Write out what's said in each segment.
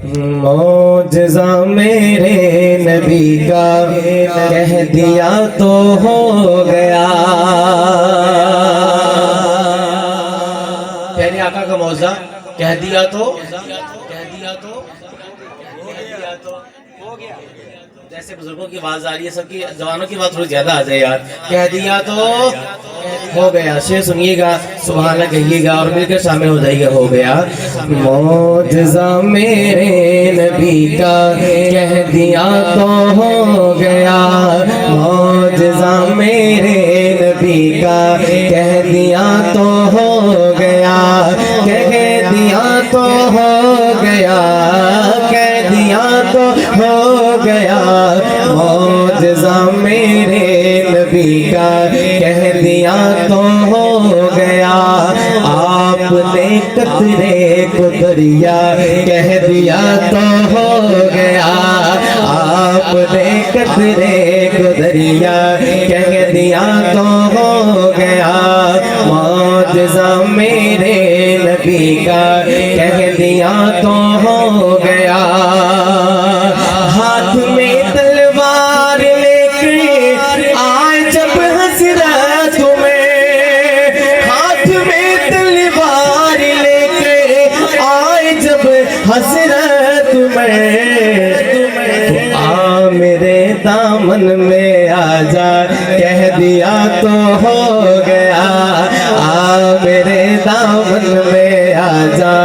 معجزہ میرے نبی کا کہہ دیا تو ہو گیا. پیارے آقا کا معجزہ کہہ دیا تو ہو گیا. جیسے بزرگوں کی آواز آ رہی ہے، سب کی جوانوں کی بات تھوڑی زیادہ آ جائے یار. کہہ دیا تو ہو گیا. شعر سنیے گا، سبحان اللہ کہیے گا اور مل کر شامل ہو جائیے گا. ہو گیا. معجزہ میرے نبی کا کہہ دیا تو ہو گیا. معجزہ میرے نبی کا کہہ دیا تو ہو گیا. کہہ دیا تو ہو گیا. کہہ دیا تو ہو گیا. معجزہ میرے نبی کا کہہ دیا تو ہو گیا. آپ نے قطرے کو دریا کہہ دیا تو ہو گیا. آپ نے قطرے کو دریا کہہ دیا تو ہو گیا. معجزہ میرے نبی کا کہہ دیا تو ہو گیا. ہاتھ میں تلوار لے کے آئے جب حضرت میں. ہاتھ میں تلوار لے کے آئے جب حضرت میں. آ میرے دامن میں آ جا کہہ دیا تو ہو گیا. آ میرے دامن میں آ جا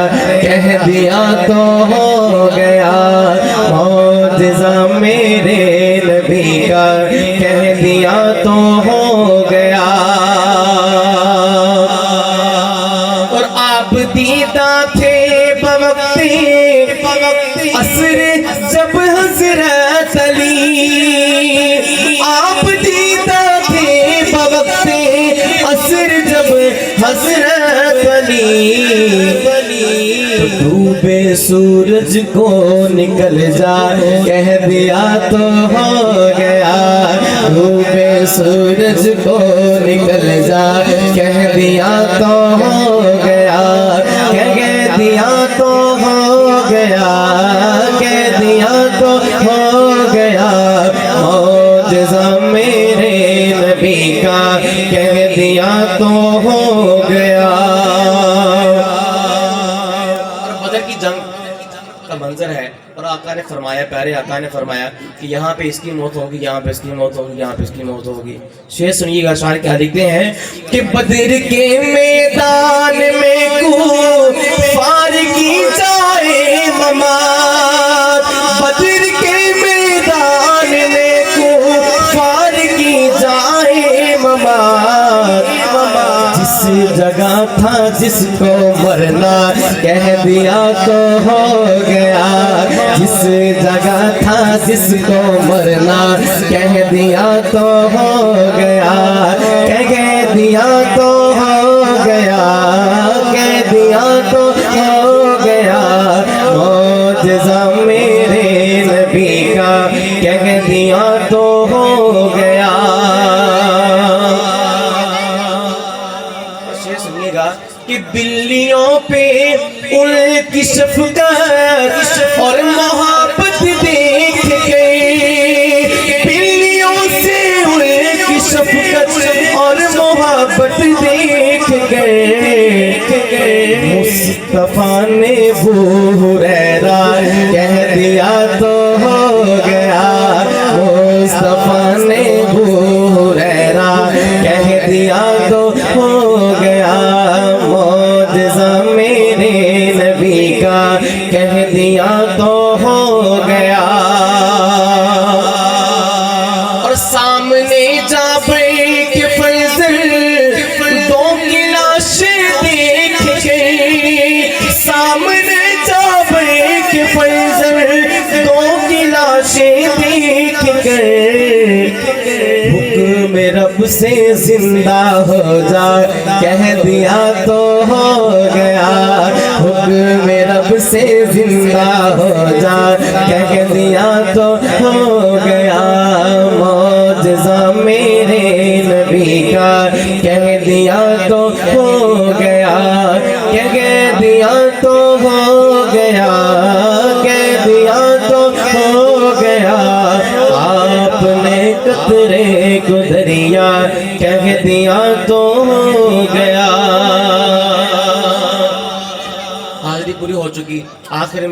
کہہ دیا تو ہو گیا. معجزہ میرے نبی کا کہہ دیا تو ہو گیا. اور آپ دیدہ تھے بوقت عصر جب حضرت علی. آپ دیدہ تھے بوقت عصر جب حضرت علی. ڈوبے سورج کو نکل جا کہہ دیا تو ہو گیا. ڈوبے سورج کو نکل جا کہہ دیا تو ہو گیا. کہہ دیا تو ہو گیا. کہہ دیا تو ہو گیا. معجزہ میرے نبی کا کہہ دیا تو ہو گیا. کا منظر ہے اور آقا نے فرمایا، پیارے آقا نے فرمایا کہ یہاں پہ اس کی موت ہوگی، یہاں پہ اس کی موت ہوگی، یہاں پہ اس کی موت ہوگی. شعر سنیے گا. شاعر کیا لکھتے ہیں کہ بدر کے میدان میں کفار کی جائے ممات. بدر کے میدان میں کفار کی جائے ممات. جس جگہ تھا جس کو مرنا کہہ دیا تو ہو گیا. جس جگہ تھا جس کو مرنا کہہ دیا تو ہو گیا. کہہ دیا تو ہو گیا. کہہ دیا تو ہو گیا. معجزہ میرے نبی کا کہہ دیا تو ہو گیا. کہ بلیوں پہ ان کی شفقت اور محبت دیکھ کے. بلیوں سے ان کی شفقت اور محبت دیکھ کے مصطفیٰ نے ابو ہریرہ کہہ دیا تو ہو گیا. مصطفیٰ نے ابو ہریرہ کہہ دیا تو ہو گیا. معجزہ میرے نبی کا کہہ دیا تو ہو گیا. اور سامنے جابر کے فرزل دو کی لاشیں دیکھ کے. سامنے جابر کے فرزل دو کی لاشیں دیکھ کے. حکم رب سے زندہ ہو جا کہہ دیا تو ہو گیا. حکم رب سے زندہ ہو جا کہہ دیا تو ہو گیا. معجزہ میرے نبی کا کہہ دیا تو ہو گیا. کہہ دیا تو ہو گیا. کہہ خاطرے کو دریا کہہ دیا تو ہو گیا. حاضری پوری ہو چکی. آخر